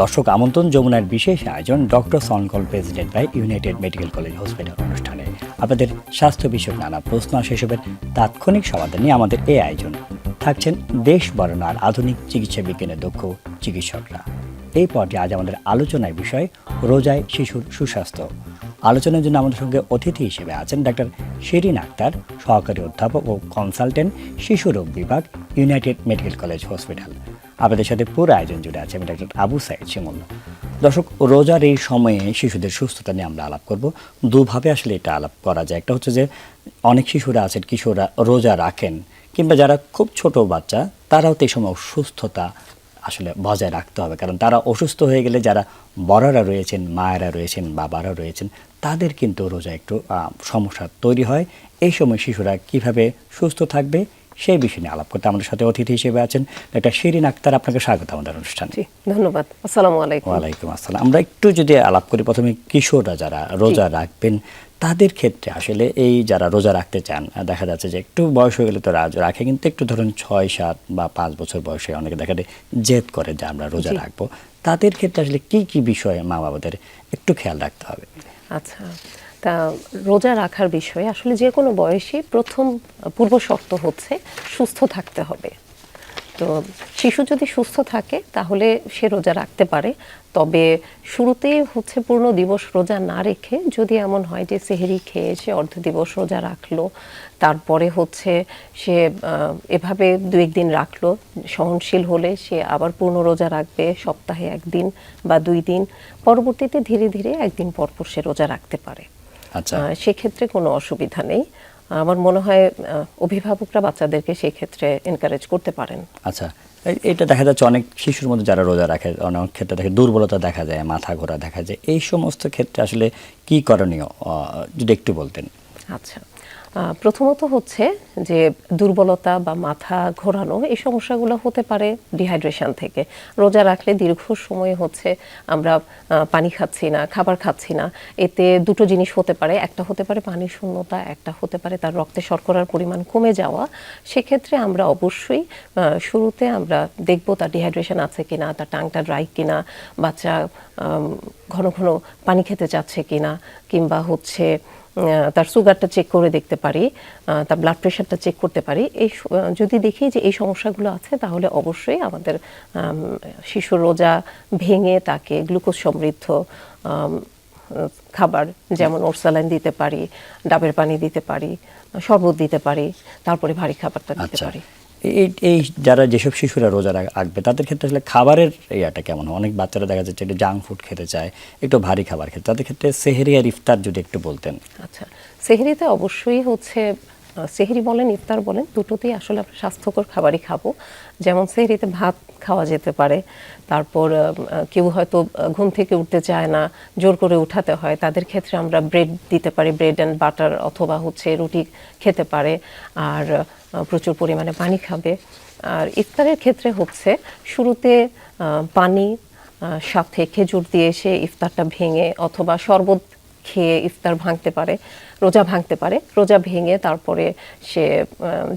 দর্শক আমন্ত্রণ যমুনার বিশেষ আয়োজন doctors on call president by united medical college hospital অনুষ্ঠানে আপনাদের স্বাস্থ্য বিষয়ক নানা প্রশ্ন আর সেসবের তাৎক্ষণিক সমাধান নিয়ে আমাদের এই আয়োজন। থাকছেন দেশ বরণ আর আধুনিক চিকিৎসা বিজ্ঞানের দক্ষ চিকিৎসকরা। এই পর্যায়ে আজ আমাদের আলোচনার বিষয় রোজায় শিশুর সুস্বাস্থ্য। আলোচনার জন্য আমাদের সঙ্গে অতিথি হিসেবে আছেন ডাক্তার শিরিন আক্তার, সহকারী অধ্যাপক ও কনসালটেন্ট শিশু রোগ বিভাগ, ইউনাইটেড মেডিকেল কলেজ হসপিটাল। আপনাদের সাথে পুরো আয়োজন জুড়ে আছে আমি ডাক্তার আবু সাইদ শিমুল। দর্শক, রোজার এই সময়ে শিশুদের সুস্থতা নিয়ে আমরা আলাপ করব। দুভাবে আসলে এটা আলাপ করা যায়। একটা হচ্ছে যে অনেক শিশুরা আছেন, কিশোররা রোজা রাখেন, কিংবা যারা খুব ছোট বাচ্চা তারাও তো এই সময় সুস্থতা আসলে বজায় রাখতে হবে, কারণ তারা অসুস্থ হয়ে গেলে যারা বড়রা রয়েছেন, মায়েরা রয়েছেন, বাবারা রয়েছেন, তাদের কিন্তু রোজা একটু সমস্যা তৈরি হয়। এই সময় শিশুরা কিভাবে সুস্থ থাকবে সেই বিষয় নিয়ে আলাপ করতে আমাদের সাথে অতিথি হিসেবে আছেন ডাক্তার শিরিন আক্তার। আপনাকে স্বাগত আমাদের অনুষ্ঠানে। ধন্যবাদ। আসসালামু আলাইকুম। ওয়ালাইকুম আসসালাম। আমরা একটু যদি আলাপ করি প্রথমে কিশোররা যারা রোজা রাখবেন তাদের ক্ষেত্রে আসলে এই যারা রোজা রাখতে চান, দেখা যাচ্ছে যে একটু বয়স হয়ে গেলে তো রাখে, কিন্তু একটু ধরুন 6, 7 বা 5 বছর বয়সে অনেকে দেখা যায় জেদ করে যে আমরা রোজা রাখবো। তাদের ক্ষেত্রে আসলে কি কি বিষয়ে মা বাবাদের একটু খেয়াল রাখতে হবে? আচ্ছা, তা রোজা রাখার বিষয়ে আসলে যে কোনো বয়সে প্রথম পূর্ব শর্ত হচ্ছে সুস্থ থাকতে হবে। তো শিশু যদি সুস্থ থাকে তাহলে সে রোজা রাখতে পারে। তবে শুরুতেই হচ্ছে পূর্ণ দিবস রোজা না রেখে যদি এমন হয় যে সেহরি খেয়ে সে অর্ধ দিবস রোজা রাখলো, তারপরে হচ্ছে সে এভাবে 2-1 দিন রাখলো, সহনশীল হলে সে আবার পূর্ণ রোজা রাখবে সপ্তাহে 1 দিন বা 2 দিন, পরবর্তীতে ধীরে ধীরে 1 দিন পর পর সে রোজা রাখতে পারে। আচ্ছা, সেক্ষেত্রে কোনো অসুবিধা নেই। আমার মনে হয় অভিভাবকরা বাচ্চাদেরকে সেই ক্ষেত্রে এনকারেজ করতে পারেন। আচ্ছা, এটা দেখা যাচ্ছে অনেক শিশুর মধ্যে যারা রোজা রাখে অনেক ক্ষেত্রে দেখে দুর্বলতা দেখা যায়, মাথা ঘোরা দেখা যায়। এই সমস্ত ক্ষেত্রে আসলে কি করণীয় যদি একটু বলতেন। আচ্ছা, প্রথমত হচ্ছে যে দুর্বলতা বা মাথা ঘোরানো এই সমস্যাগুলো হতে পারে ডিহাইড্রেশন থেকে। রোজা রাখলে দীর্ঘ সময় হচ্ছে আমরা পানি খাচ্ছি না, খাবার খাচ্ছি না, এতে দুটো জিনিস হতে পারে। একটা হতে পারে পানির শূন্যতা, একটা হতে পারে তার রক্তে শর্করার পরিমাণ কমে যাওয়া। সেক্ষেত্রে আমরা অবশ্যই শুরুতে আমরা দেখব তার ডিহাইড্রেশন আছে কিনা, তার টাংটা ড্রাই কিনা, বাচ্চা ঘন ঘন পানি খেতে চাচ্ছে কিনা, কিংবা হচ্ছে তার সুগারটা চেক করে দেখতে পারি, তার ব্লাড প্রেশারটা চেক করতে পারি। এই যদি দেখি যে এই সমস্যাগুলো আছে তাহলে অবশ্যই আমাদের শিশুর রোজা ভেঙে তাকে গ্লুকোজ সমৃদ্ধ খাবার যেমন ওরসালাইন দিতে পারি, ডাবের পানি দিতে পারি, শরবত দিতে পারি, তারপরে ভারী খাবারটা দিতে পারি। এই যারা যেসব শিশুরা রোজা রাখবে তাদের ক্ষেত্রে আসলে খাবারের ইয়াটা কেমন? অনেক বাচ্চারা দেখা যাচ্ছে একটু জাঙ্ক ফুড খেতে চায়, একটু ভারী খাবার খেতে, তাদের ক্ষেত্রে সেহরি আর ইফতার যদি একটু বলতেন। আচ্ছা, সেহরিতে অবশ্যই হচ্ছে সেহরি বলেন ইফতার বলেন দুটোতেই আসলে আমরা স্বাস্থ্যকর খাবারই খাবো। যেমন সেহরিতে ভাত খাওয়া যেতে পারে, তারপর কেউ হয়তো ঘুম থেকে উঠতে চায় না, জোর করে উঠাতে হয়, তাদের ক্ষেত্রে আমরা ব্রেড দিতে পারি, ব্রেড অ্যান্ড বাটার, অথবা হচ্ছে রুটি খেতে পারে, আর প্রচুর পরিমাণে পানি খাবে। আর ইফতারের ক্ষেত্রে হচ্ছে শুরুতে পানি সাথে খেজুর দিয়ে সে ইফতারটা ভেঙে, অথবা শরবত খেয়ে ইফতার ভাঙতে পারে, রোজা ভাঙতে পারে। রোজা ভেঙে তারপরে সে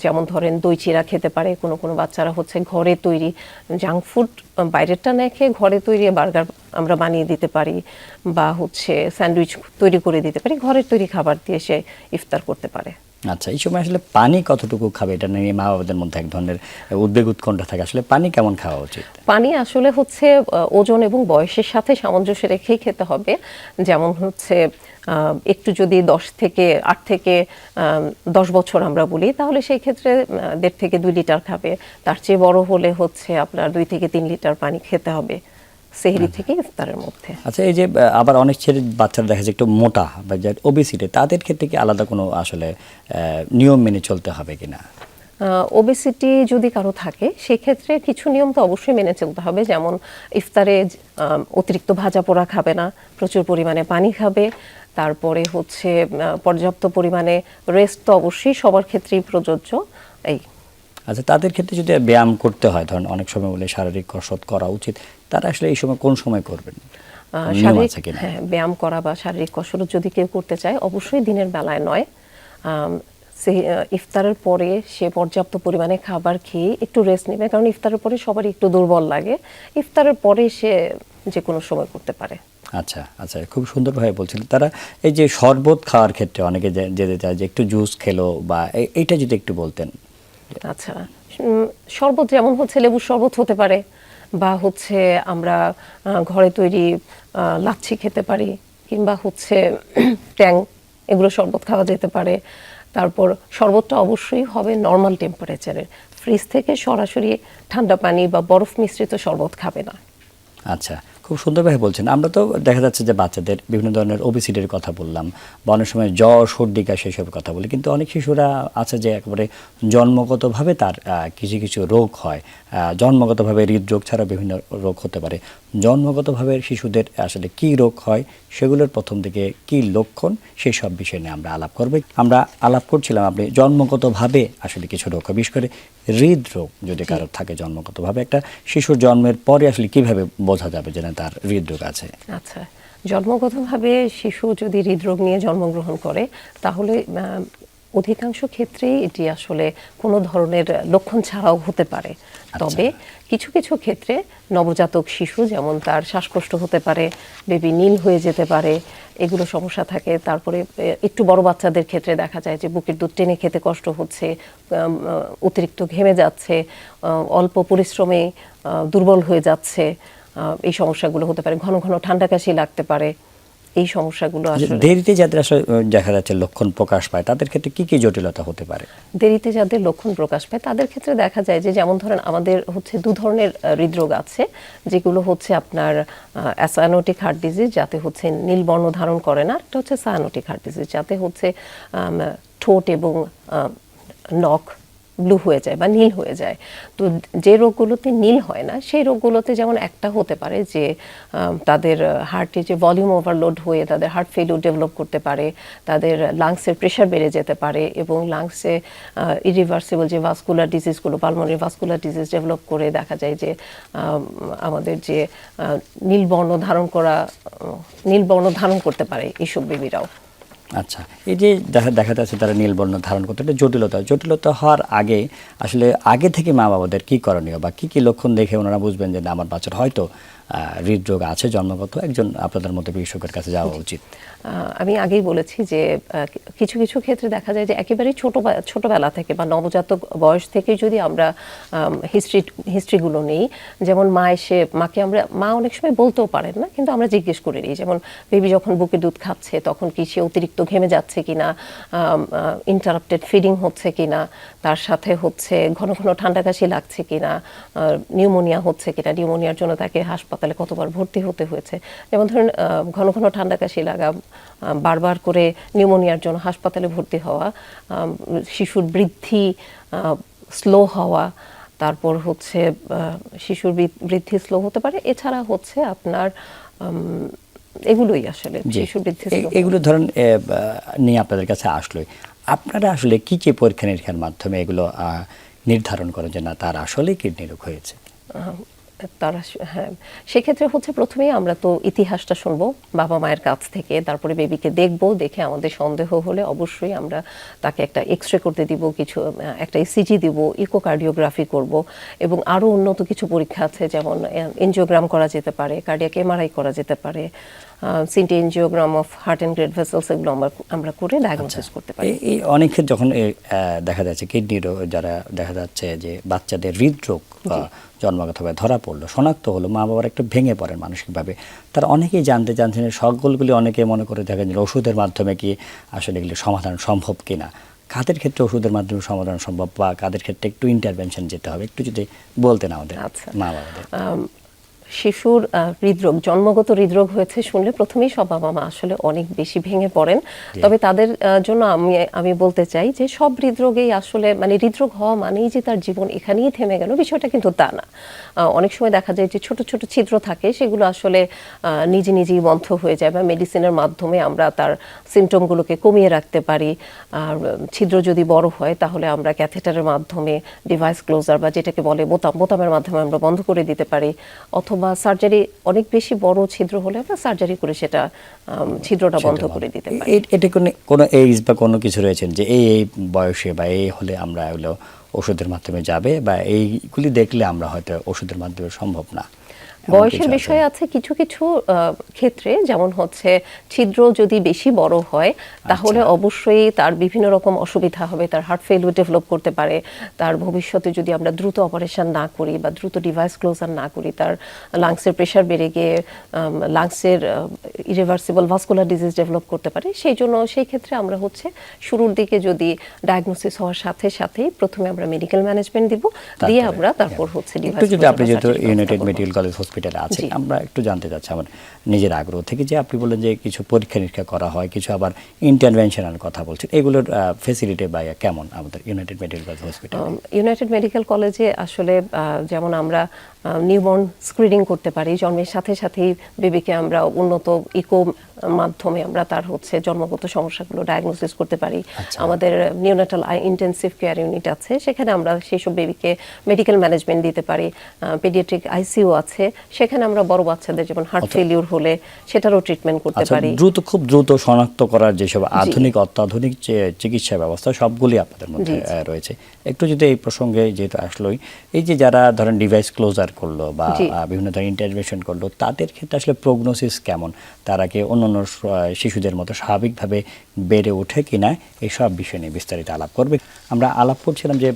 যেমন ধরেন দই চিড়া খেতে পারে। কোনো কোনো বাচ্চারা হচ্ছে ঘরে তৈরি জাঙ্ক ফুড বাইরেরটা না খেয়ে ঘরে তৈরি বার্গার আমরা বানিয়ে দিতে পারি, বা হচ্ছে স্যান্ডউইচ তৈরি করে দিতে পারি। ঘরের তৈরি খাবার দিয়ে সে ইফতার করতে পারে। আচ্ছা, এই সময় আসলে পানি কতটুকু খাবে এটা নিয়ে মা বাবাদের মধ্যে এক ধরনের উদ্বেগ উৎকণ্ঠা থাকে। আসলে পানি কেমন খাওয়া উচিত? পানি আসলে হচ্ছে ওজন এবং বয়সের সাথে সামঞ্জস্য রেখেই খেতে হবে। যেমন হচ্ছে একটু যদি 8 থেকে 10 বছর আমরা বলি, তাহলে সেই ক্ষেত্রে 1.5 থেকে 2 লিটার খাবে। তার চেয়ে বড় হলে হচ্ছে আপনার 2 থেকে 3 লিটার পানি খেতে হবে সেহরি থেকে ইফতারের মধ্যে। আচ্ছা, এই যে আবার অনেক ছেলে বাচ্চারা দেখা যায় একটু মোটা বা ওবেসিটি, তাদের ক্ষেত্রে কি আলাদা কোনো আসলে নিয়ম মেনে চলতে হবে কিনা? ওবেসিটি যদি কারো থাকে সেক্ষেত্রে কিছু নিয়ম তো অবশ্যই মেনে চলতে হবে। যেমন ইফতারে অতিরিক্ত ভাজা পোড়া খাবে না, প্রচুর পরিমাণে পানি খাবে, তারপরে হচ্ছে পর্যাপ্ত পরিমাণে রেস্ট তো অবশ্যই সবার ক্ষেত্রেই প্রযোজ্য। এই আচ্ছা, তাদের ক্ষেত্রে যদি ব্যায়াম করতে হয়, ধরেন অনেক সময় বলে শারীরিক কসরত করা উচিত, তারা আসলে এই সময় কোন সময় করবেন? ব্যায়াম করা বা শারীরিক কসরত যদি কেউ করতে চায় অবশ্যই দিনের বেলায় নয়। ইফতারের পরে সে পর্যাপ্ত পরিমাণে খাবার খেয়ে একটু রেস্ট নেবে, কারণ ইফতারের পরে সবারই একটু দুর্বল লাগে। ইফতারের পরে সে যে কোনো সময় করতে পারে। আচ্ছা আচ্ছা, খুব সুন্দরভাবে বলছিলেন। তারা এই যে শরবত খাওয়ার ক্ষেত্রে অনেকে যেতে চায় যে একটু জুস খেলো বা এইটা যদি একটু বলতেন। আচ্ছা, শরবত যেমন হচ্ছে লেবুর শরবত হতে পারে, বা হচ্ছে আমরা ঘরে তৈরি লাচ্ছি খেতে পারি, কিংবা হচ্ছে ট্যাং, এগুলো শরবত খাওয়া যেতে পারে। তারপর শরবতটা অবশ্যই হবে নর্মাল টেম্পারেচারের, ফ্রিজ থেকে সরাসরি ঠান্ডা পানি বা বরফ মিশ্রিত শরবত খাবে না। আচ্ছা, খুব সুন্দরভাবে বলছেন। আমরা তো দেখা যাচ্ছে যে বাচ্চাদের বিভিন্ন ধরনের ওবেসিটির কথা বললাম, বা অনেক সময় জ্বর সর্দি কাশি সেসবের কথা বলি, কিন্তু অনেক শিশুরা আছে যে একেবারে জন্মগতভাবে তার কিছু কিছু রোগ হয়, জন্মগতভাবে হৃদরোগ ছাড়া বিভিন্ন রোগ হতে পারে। জন্মগতভাবে শিশুদের আসলে কি রোগ হয়, সেগুলোর প্রথম দিকে কি লক্ষণ, সেই সব বিষয় নিয়ে আমরা আলাপ করব। আমরা আলাপ করছিলাম আপনি জন্মগতভাবে আসলে কিছু রোগ হয়, বিশেষ করে হৃদরোগ যদি কারো থাকে জন্মগতভাবে, একটা শিশুর জন্মের পরে আসলে কিভাবে বোঝা যাবে যে না তার হৃদরোগ আছে? আচ্ছা, জন্মগতভাবে শিশু যদি হৃদরোগ নিয়ে জন্মগ্রহণ করে, তাহলে অধিকাংশ ক্ষেত্রেই এটি আসলে কোনো ধরনের লক্ষণ ছাড়াও হতে পারে। তবে কিছু কিছু ক্ষেত্রে নবজাতক শিশু, যেমন তার শ্বাসকষ্ট হতে পারে, বেবি নীল হয়ে যেতে পারে, এগুলো সমস্যা থাকে। তারপরে একটু বড় বাচ্চাদের ক্ষেত্রে দেখা যায় যে বুকের দুধ টেনে খেতে কষ্ট হচ্ছে, অতিরিক্ত ঘেমে যাচ্ছে, অল্প পরিশ্রমে দুর্বল হয়ে যাচ্ছে, এই সমস্যাগুলো হতে পারে। ঘন ঘন ঠান্ডা কাশি লাগতে পারে। এই সমস্যাগুলো আসলে দেরিতে যাদের আসলে দেখা যাচ্ছে লক্ষণ প্রকাশ পায়, তাদের ক্ষেত্রে কি কি জটিলতা হতে পারে? দেরিতে যাদের লক্ষণ প্রকাশ পায় তাদের ক্ষেত্রে দেখা যায় যে, যেমন ধরেন আমাদের হচ্ছে দু ধরনের হৃদরোগ আছে, যেগুলো হচ্ছে আপনার অ্যাসানোটিক হার্ট ডিজিজ, যাতে হচ্ছে নীলবর্ণ ধারণ করে না। একটা হচ্ছে সায়ানোটিক হার্ট ডিজিজ, যাতে হচ্ছে ঠোঁট এবং নখ ব্লু হয়ে যায় বা নীল হয়ে যায়। তো যে রোগগুলোতে নীল হয় না, সেই রোগগুলোতে যেমন একটা হতে পারে যে তাদের হার্টে যে ভলিউম ওভারলোড হয়ে তাদের হার্ট ফেলিউর ডেভেলপ করতে পারে, তাদের লাংসের প্রেশার বেড়ে যেতে পারে, এবং লাংসে ইরিভার্সিবল যে ভাস্কুলার ডিজিজগুলো, পালমোনারি ভাস্কুলার ডিজিজ ডেভেলপ করে দেখা যায় যে আমাদের যে নীলবর্ণ ধারণ করতে পারে এইসব বেবিরাও। আচ্ছা, এই যে দেখা যাচ্ছে তারা নীলবর্ণ ধারণ করতে, একটা জটিলতা হওয়ার আগে আসলে আগে থেকে মা বাবাদের কি করণীয়, বা কি কি লক্ষণ দেখে ওনারা বুঝবেন যে না আমার বাচ্চার হয়তো হৃদরোগ আছে জন্মগত, একজন আপনাদের মতো বিশেষজ্ঞের কাছে যাওয়া উচিত? আমি আগেই বলেছি যে কিছু কিছু ক্ষেত্রে দেখা যায় যে একেবারেই ছোটবেলা থেকে বা নবজাতক বয়স থেকে যদি আমরা হিস্ট্রিগুলো নেই, যেমন মা অনেক সময় বলতেও পারেন না, কিন্তু আমরা জিজ্ঞেস করে নিই। যেমন বেবি যখন বুকে দুধ খাচ্ছে, তখন কি সে অতিরিক্ত ঘেমে যাচ্ছে কিনা, ইন্টারাপ্টেড ফিডিং হচ্ছে কিনা, তার সাথে হচ্ছে ঘন ঘন ঠান্ডা কাশি লাগছে কিনা, নিউমোনিয়া হচ্ছে কিনা, নিউমোনিয়ার জন্য তাকে হাসপাতালে কতবার ভর্তি হতে হয়েছে। যেমন ধরুন ঘন ঘন ঠান্ডা কাশি লাগা, বারবার করে নিউমোনিয়ার জন্য হাসপাতালে ভর্তি হওয়া, শিশুর বৃদ্ধি স্লো হওয়া, তারপর হচ্ছে শিশুর বৃদ্ধি স্লো হতে পারে। এছাড়া হচ্ছে আপনার এগুলোই আসলে শিশুর বৃদ্ধি এগুলো ধরেন নিয়ে আপনাদের কাছে আসলোই, আপনারা আসলে কি কি পরীক্ষা নিরীক্ষার মাধ্যমে এগুলো নির্ধারণ করেন যে না তার আসলে কিডনি রোগ হয়েছে? হ্যাঁ, সেক্ষেত্রে হচ্ছে প্রথমেই আমরা তো ইতিহাসটা শুনবো বাবা মায়ের কাছ থেকে, তারপরে বেবিকে দেখবো, দেখে আমাদের সন্দেহ হলে অবশ্যই আমরা তাকে একটা এক্সরে করতে দিব, একটা ইসিজি দিব, ইকোকার্ডিওগ্রাফি করব, এবং আরও উন্নত কিছু পরীক্ষা আছে, যেমন এনজিওগ্রাম করা যেতে পারে, কার্ডিয়াক এমআরআই করা যেতে পারে, city angiogram of heart and grade vessels, এগুলো আমরা করে ডায়াগনোসিস করতে পারি। এই অনেকের যখন দেখা যাচ্ছে কিডনি রোগ, যারা দেখা যাচ্ছে যে বাচ্চাদের হৃদরোগ জন্মগতভাবে ধরা পড়লো, শনাক্ত হলো, মা বাবার একটু ভেঙে পড়েন মানসিকভাবে। তারা অনেকেই জানতে চাচ্ছেন সকলগুলি, অনেকে মনে করে থাকেন যে ওষুধের মাধ্যমে কি আসলে এগুলি সমাধান সম্ভব কিনা, কাদের ক্ষেত্রে ওষুধের মাধ্যমে সমাধান সম্ভব, বা কাদের ক্ষেত্রে একটু ইন্টারভেনশন যেতে হবে, একটু যদি বলতেন আমাদের মা বাবাদের। শিশুর হৃদরোগ, জন্মগত হৃদরোগ হয়েছে শুনলে প্রথমেই সব বাবা মা আসলে অনেক বেশি ভেঙে পড়েন। তবে তাদের জন্য আমি বলতে চাই যে সব হৃদরোগেই আসলে মানে হৃদরোগ হওয়া মানেই যে তার জীবন এখানেই থেমে গেল, বিষয়টা কিন্তু তা না। অনেক সময় দেখা যায় যে ছোট ছোট ছিদ্র থাকে, সেগুলো আসলে নিজেই বন্ধ হয়ে যায়, বা মেডিসিনের মাধ্যমে আমরা তার সিমটমগুলোকে কমিয়ে রাখতে পারি। আর ছিদ্র যদি বড় হয়, তাহলে আমরা ক্যাথেটারের মাধ্যমে, ডিভাইস ক্লোজার বা যেটাকে বলে বোতামের মাধ্যমে আমরা বন্ধ করে দিতে পারি, অথবা সার্জারি, অনেক বেশি বড় ছিদ্র হলে আমরা সার্জারি করে সেটা ছিদ্রটা বন্ধ করে দিতে পারি। এটা কোনো এইজ বা কোনো কিছু রয়েছেন যে এই বয়সে বা এই হলে আমরা এগুলো ওষুধের মাধ্যমে যাবে, বা এইগুলি দেখলে আমরা হয়তো ওষুধের মাধ্যমে সম্ভব না? এমন বয়সের কিছু আছে? বিষয় আছে কিছু কিছু ক্ষেত্রে, যেমন হচ্ছে ছিদ্র যদি বেশি বড় হয় তাহলে অবশ্যই তার বিভিন্ন রকম অসুবিধা হবে, তার হার্ট ফেলিউর ডেভেলপ করতে পারে, তার ভবিষ্যতে যদি আমরা দ্রুত অপারেশন না করি বা দ্রুত ডিভাইস ক্লোজার না করি, তার লাংসের প্রেশার বেড়ে গিয়ে লাংসের ইরিভার্সিবল ভাস্কুলার ডিজিজ ডেভেলপ করতে পারে। সেই জন্য সেই ক্ষেত্রে আমরা হচ্ছে শুরুর দিকে যদি ডায়াগনোসিস হওয়ার সাথে সাথেই প্রথমে আমরা মেডিকেল ম্যানেজমেন্ট দিব, দিয়ে আমরা তারপর হচ্ছে একটু যদি আপনি যেহেতু ইউনাইটেড মেডিকেল কলেজ হসপিটালে আছেন, আমরা একটু জানতে চাচ্ছি আমার নিজের আগ্রহ থেকে, যে আপনি বললেন যে কিছু পরীক্ষা নিরীক্ষা করা হয়, কিছু আবার ইন্টারভেনশনাল কথা বলছেন, এগুলোর ফেসিলিটি বা কেমন আমাদের United medical college hospital? United medical কলেজে আসলে যেমন আমরা নিউবর্ন স্ক্রিনিং করতে পারি, জন্মের সাথে সাথেই বেবিকে আমরা উন্নত ইকো মাধ্যমে আমরা তার হচ্ছে জন্মগত সমস্যাগুলো ডায়াগনোসিস করতে পারি। আমাদের নিওনাটাল ইন্টেনসিভ কেয়ার ইউনিট আছে, সেখানে আমরা সেই সব বেবিকে মেডিকেল ম্যানেজমেন্ট দিতে পারি। পেডিয়াট্রিক আইসিইউ আছে, সেখানে আমরা বড় বাচ্চাদের যেমন হার্ট ফেলিউর হলে সেটারও ট্রিটমেন্ট করতে পারি। খুব দ্রুত শনাক্ত করার যেসব আধুনিক অত্যাধুনিক চিকিৎসা ব্যবস্থা সবগুলি আপনাদের মধ্যে রয়েছে। একটু যদি এই প্রসঙ্গে যেহেতু আসলোই, এই যে যারা ধরেন ডিভাইস ক্লোজার করলো বা বিভিন্ন ধরনের ইন্টারভেনশন করলো, তাদের ক্ষেত্রে আসলে প্রগনোসিস কেমন, তারা কি অন্যান্য শিশুদের মতো স্বাভাবিকভাবে বেড়ে ওঠে কিনা, এইসব বিষয় নিয়ে বিস্তারিত আলাপ করবে। আমরা আলাপ করছিলাম যে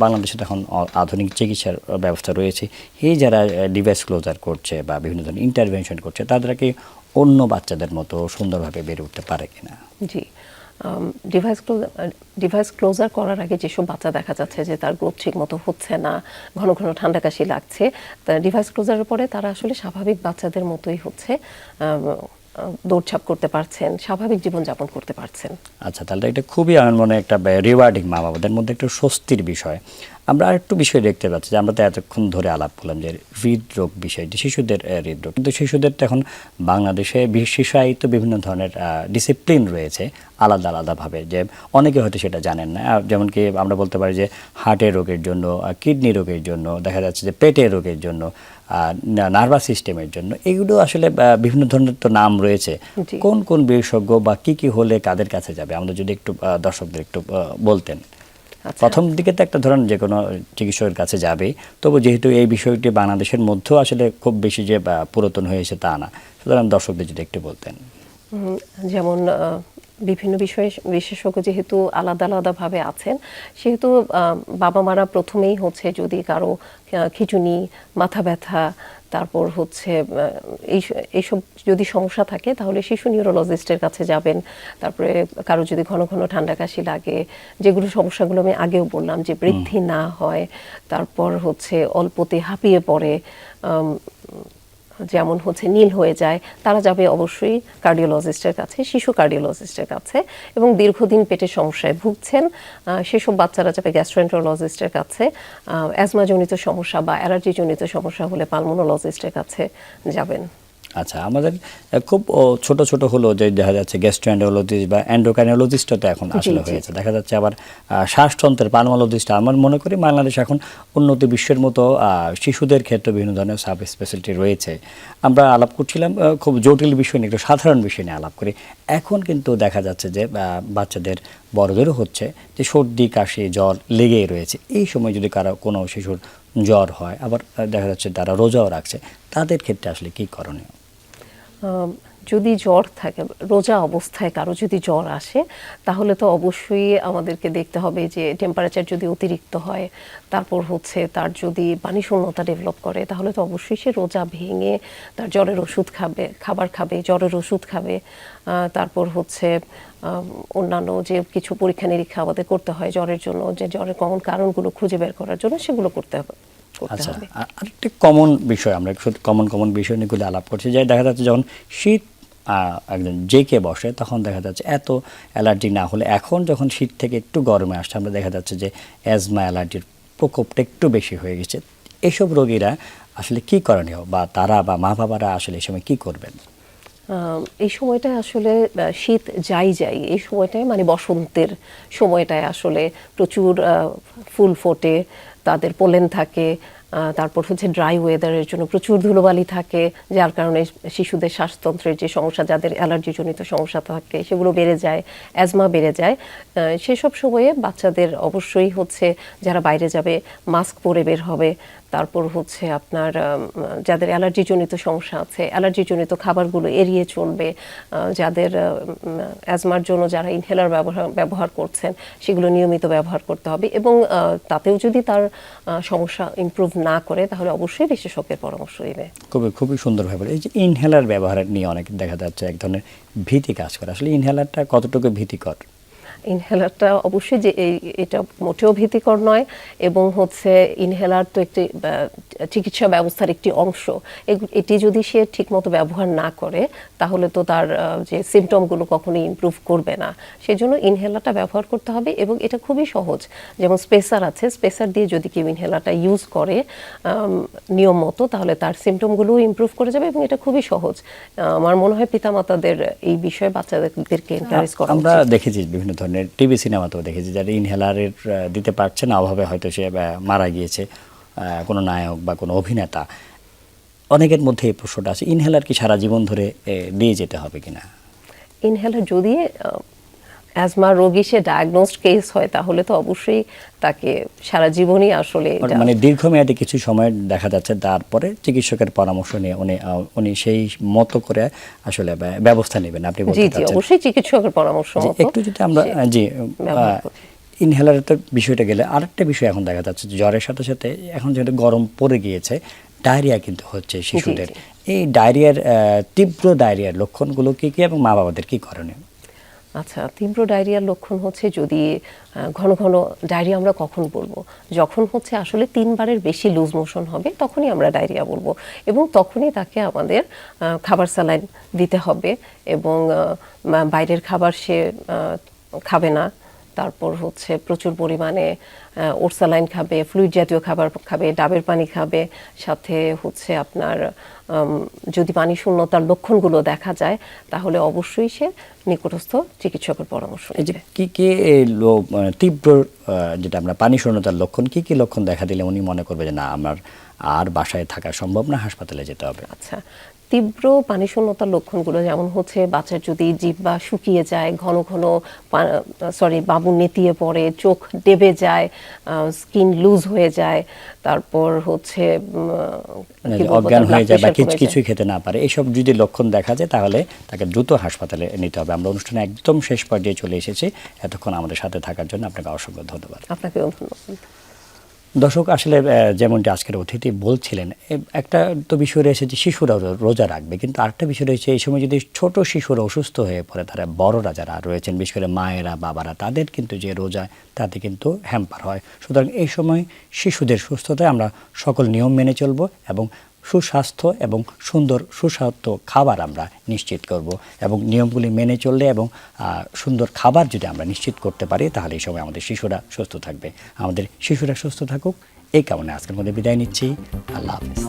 বাংলাদেশে এখন আধুনিক চিকিৎসার ব্যবস্থা রয়েছে, এই যারা ডিভাইস ক্লোজার করছে বা বিভিন্ন ধরনের ইন্টারভেনশন করছে, তারা কি অন্য বাচ্চাদের মতো সুন্দরভাবে বেড়ে উঠতে পারে কিনা? জি, ডিভাইস ক্লোজার করার আগে যেসব বাচ্চা দেখা যাচ্ছে যে তার গ্রোথ ঠিক মতো হচ্ছে না, ঘন ঘন ঠান্ডা কাশি লাগছে, তা ডিভাইস ক্লোজারের পরে তারা আসলে স্বাভাবিক বাচ্চাদের মতোই হচ্ছে দৌড়ঝাঁপ করতে পারছেন, স্বাভাবিক জীবনযাপন করতে পারছেন। আচ্ছা, তাহলে এটা খুবই আমার মনে একটা রিওয়ার্ডিং, মা বাবাদের মধ্যে একটা স্বস্তির বিষয়। আমরা আরেকটু বিষয় দেখতে পাচ্ছি যে আমরা তো এতক্ষণ ধরে আলাপ করলাম যে হৃদরোগ বিষয়, যে শিশুদের হৃদরোগ, কিন্তু শিশুদের তো এখন বাংলাদেশে বিশেষায়িত বিভিন্ন ধরনের ডিসিপ্লিন রয়েছে আলাদা আলাদাভাবে, যে অনেকে হয়তো সেটা জানেন না। যেমন কি আমরা বলতে পারি যে হার্টের রোগের জন্য, কিডনি রোগের জন্য, দেখা যাচ্ছে যে পেটের রোগের জন্য, নার্ভাস সিস্টেমের জন্য, এগুলো আসলে বিভিন্ন ধরনের তো নাম রয়েছে। কোন কোন বিশেষজ্ঞ বা কি হলে কাদের কাছে যাবে, আমাদের যদি একটু দর্শকদের একটু বলতেন। প্রথম দিকে তো একটা ধরুন যে কোনো চিকিৎসকের কাছে যাবে, তবু যেহেতু এই বিষয়টি বাংলাদেশের মধ্যেও আসলে খুব বেশি যে পুরাতন হয়েছে তা না, সুতরাং দর্শকদের যদি একটু বলতেন। যেমন বিভিন্ন বিষয়ে বিশেষজ্ঞ যেহেতু আলাদা আলাদাভাবে আছেন, সেহেতু বাবা মারা প্রথমেই হচ্ছে যদি কারো খিঁচুনি, মাথা ব্যথা, তারপর হচ্ছে এইসব যদি সমস্যা থাকে তাহলে শিশু নিউরোলজিস্টের কাছে যাবেন। তারপরে কারো যদি ঘন ঘন ঠান্ডা কাশি লাগে, যেগুলো সমস্যাগুলো আমি আগেও বললাম যে বৃদ্ধি না হয়, তারপর হচ্ছে অল্পতে হাঁপিয়ে পড়ে, যেমন হচ্ছে নীল হয়ে যায়, তারা যাবে অবশ্যই কার্ডিওলজিস্টের কাছে, শিশু কার্ডিওলজিস্টের কাছে। এবং দীর্ঘদিন পেটের সমস্যায় ভুগছেন সেসব বাচ্চারা যাবে গ্যাস্ট্রোএন্টারোলজিস্টের কাছে। অ্যাজমাজনিত সমস্যা বা অ্যালার্জিজনিত সমস্যা হলে পালমোনোলজিস্টের কাছে যাবেন। আচ্ছা, আমাদের খুব ছোট ছোট হলো যে দেখা যাচ্ছে গ্যাস্ট্রোএন্টারোলজিস্ট বা এন্ডোক্রাইনোলজিস্টও তো এখন আসলে হয়েছে, দেখা যাচ্ছে আবার শ্বাসতন্ত্রের পালমোলজিস্ট। আমার মনে করি বাংলাদেশ এখন উন্নত বিশ্বের মতো শিশুদের ক্ষেত্রে বিভিন্ন ধরনের সাব স্পেশালিটি রয়েছে। আমরা আলাপ করছিলাম খুব জটিল বিষয় নিয়ে, একটু সাধারণ বিষয় নিয়ে আলাপ করি। এখন কিন্তু দেখা যাচ্ছে যে বাচ্চাদের, বড়দেরও হচ্ছে যে সর্দি, কাশি, জ্বর লেগেই রয়েছে। এই সময় যদি কোনো শিশুর জ্বর হয়, আবার দেখা যাচ্ছে তারা রোজাও রাখছে, তাদের ক্ষেত্রে আসলে কী করণীয়? যদি জ্বর থাকে, রোজা অবস্থায় কারো যদি জ্বর আসে, তাহলে তো অবশ্যই আমাদেরকে দেখতে হবে যে টেম্পারেচার যদি অতিরিক্ত হয়, তারপর হচ্ছে তার যদি পানি শূন্যতা ডেভেলপ করে, তাহলে তো অবশ্যই সে রোজা ভেঙে তার জ্বরের ওষুধ খাবে, খাবার খাবে, জ্বরের ওষুধ খাবে। তারপর হচ্ছে অন্যান্য যে কিছু পরীক্ষা নিরীক্ষা আমাদের করতে হয় জ্বরের জন্য, যে জ্বরের কমন কারণগুলো খুঁজে বের করার জন্য, সেগুলো করতে হবে। আচ্ছা, আরেকটি কমন বিষয়, আমরা কমন বিষয় নিয়ে আলাপ করছি, যে দেখা যাচ্ছে যখন শীত একদম জেকে বসে, তখন দেখা যাচ্ছে এত অ্যালার্জি না হলে এখন যখন শীত থেকে একটু গরমে আসছে, আমরা দেখা যাচ্ছে যে অ্যাজমা, অ্যালার্জির প্রকোপটা একটু বেশি হয়ে গেছে। এসব রোগীরা আসলে কি করণীয়, বা তারা বা মা বাবারা আসলে এই সময় কি করবেন? এই সময়টায় আসলে শীত যাই এই সময়টায় মানে বসন্তের সময়টায় আসলে প্রচুর ফুল ফোটে, তাদের পোলেন থাকে, তারপর হচ্ছে ড্রাই ওয়েদারের জন্য প্রচুর ধুলোবালি থাকে, যার কারণে শিশুদের শ্বাসতন্ত্রের যে সমস্যা, যাদের অ্যালার্জিজনিত সমস্যা থাকে, সেগুলো বেড়ে যায়, অ্যাজমা বেড়ে যায়। সেসব সময়ে বাচ্চাদের অবশ্যই হচ্ছে যারা বাইরে যাবে মাস্ক পরে বের হবে, তারপর হচ্ছে আপনার যাদের অ্যালার্জিজনিত সমস্যা আছে অ্যালার্জিজনিত খাবারগুলো এড়িয়ে চলবে, যাদের অ্যাজমার জন্য যারা ইনহেলার ব্যবহার করছেন সেগুলো নিয়মিত ব্যবহার করতে হবে, এবং তাতেও যদি তার সমস্যা ইমপ্রুভ না করে তাহলে অবশ্যই বিশেষজ্ঞের পরামর্শ নেবে। খুবই সুন্দরভাবে এই যে ইনহেলার ব্যবহার নিয়ে অনেক দেখা যাচ্ছে এক ধরনের ভীতি কাজ করে, আসলে ইনহেলারটা কতটুকু ভীতিকর? ইনহেলারটা অবশ্যই যে এটা মোটেও ভীতিকর নয়, এবং হচ্ছে ইনহেলার তো একটি চিকিৎসা ব্যবস্থার একটি অংশ। এটি যদি সে ঠিকমতো ব্যবহার না করে তাহলে তো তার যে সিমটমগুলো কখনোই ইমপ্রুভ করবে না। সেজন্য ইনহেলারটা ব্যবহার করতে হবে, এবং এটা খুবই সহজ। যেমন স্পেসার আছে, স্পেসার দিয়ে যদি কেউ ইনহেলারটা ইউজ করে নিয়ম মতো তাহলে তার সিমটমগুলোও ইমপ্রুভ করে যাবে, এবং এটা খুবই সহজ। আমার মনে হয় পিতামাতাদের এই বিষয়ে বাচ্চাদেরকে এনকারেজ করা আমরা উচিত। দেখেছি বিভিন্ন ধরনের টিভি সিনেমাতেও দেখেছি যারা ইনহেলারের দিতে পারছে না, অভাবে হয়তো সে মারা গিয়েছে, কোনো নায়ক বা কোনো অভিনেতা। অনেকের মধ্যে এই প্রশ্নটা আছে, ইনহেলার কি সারা জীবন ধরে দিয়ে যেতে হবে কিনা? ইনহেলার যদি অ্যাজমা রোগী সে ডায়াগনোসড কেস হয় তাহলে তো অবশ্যই তাকে সারা জীবনই আসলে মানে দীর্ঘমেয়াদী কিছু সময় দেখা যাচ্ছে, তারপরে চিকিৎসকের পরামর্শ নিয়ে উনি সেই মতো করে আসলে ব্যবস্থা নেবেন। আপনি বলতে জি চাচ্ছেন অবশ্যই চিকিৎসকের পরামর্শ মতো একটু যদি আমরা ইনহেলারের তো বিষয়টা গেলে আরেকটা বিষয় এখন দেখা যাচ্ছে জ্বরের সাথে সাথে এখন যেহেতু গরম পড়ে গিয়েছে, ডায়রিয়া কিন্তু হচ্ছে শিশুদের। এই তীব্র ডায়রিয়ার লক্ষণগুলো কি কি এবং মা বাবাদের কি করণীয়? আচ্ছা, তীব্র ডায়রিয়ার লক্ষণ হচ্ছে যদি ঘন ঘন ডায়রিয়া, আমরা কখন বলবো? যখন হচ্ছে আসলে 3 বারের বেশি লুজ মোশন হবে তখনই আমরা ডায়রিয়া বলবো, এবং তখনই তাকে আমাদের খাবার স্যালাইন দিতে হবে, এবং বাইরের খাবার সে খাবে না। তারপর হচ্ছে প্রচুর পরিমাণে ওরসালাইন খাবে, ফ্লুইড জাতীয় খাবার খাবে, ডাবের পানি খাবে, সাথে হচ্ছে আপনার যদি পানি শূন্যতার লক্ষণগুলো দেখা যায় তাহলে অবশ্যই সে নিকটস্থ চিকিৎসকের পরামর্শ এই যে নেবে। কি কি তীব্র যেটা আমরা পানি শূন্যতার লক্ষণ, কি কি লক্ষণ দেখা দিলে উনি মনে করবে যে না আমার আর বাসায় থাকা সম্ভব না, হাসপাতালে যেতে হবে? আচ্ছা, তীব্র পানিশূন্যতার লক্ষণগুলো যেমন হচ্ছে বাচ্চার যদি জিহ্বা শুকিয়ে যায়, ঘন ঘন বাবু নেতিয়ে পড়ে, চোখ ডেবে যায়, স্কিন লুজ হয়ে যায়, তারপর হচ্ছে অজ্ঞান হয়ে যায় বা কিছুই খেতে না পারে, এইসব যদি লক্ষণ দেখা যায় তাহলে তাকে দ্রুত হাসপাতালে নিতে হবে। আমরা অনুষ্ঠানে একদম শেষ পর্যায়ে চলে এসেছি। এতক্ষণ আমাদের সাথে থাকার জন্য আপনাকে অসংখ্য ধন্যবাদ। আপনাকেও ধন্যবাদ। দর্শক, আসলে যেমনটি আজকের অতিথি বলছিলেন, একটা তো বিষয় রয়েছে যে শিশুরা রোজা রাখবে, কিন্তু আরেকটা বিষয় রয়েছে এই সময় যদি ছোট শিশুরা অসুস্থ হয়ে পড়ে, তারা বড়রা যারা রয়েছেন বিশেষ করে মায়েরা বাবারা, তাদের কিন্তু যে রোজা তাতে কিন্তু হ্যাম্পার হয়। সুতরাং এই সময় শিশুদের সুস্থতায় আমরা সকল নিয়ম মেনে চলব এবং সুস্বাস্থ্য এবং সুস্বাস্থ্য খাবার আমরা নিশ্চিত করব, এবং নিয়মগুলি মেনে চললে এবং সুন্দর খাবার যদি আমরা নিশ্চিত করতে পারি তাহলে এই সময় আমাদের শিশুরা সুস্থ থাকবে। আমাদের শিশুরা সুস্থ থাকুক এই কারণে আজকের মধ্যে বিদায় নিচ্ছি। আল্লাহ হাফেজ।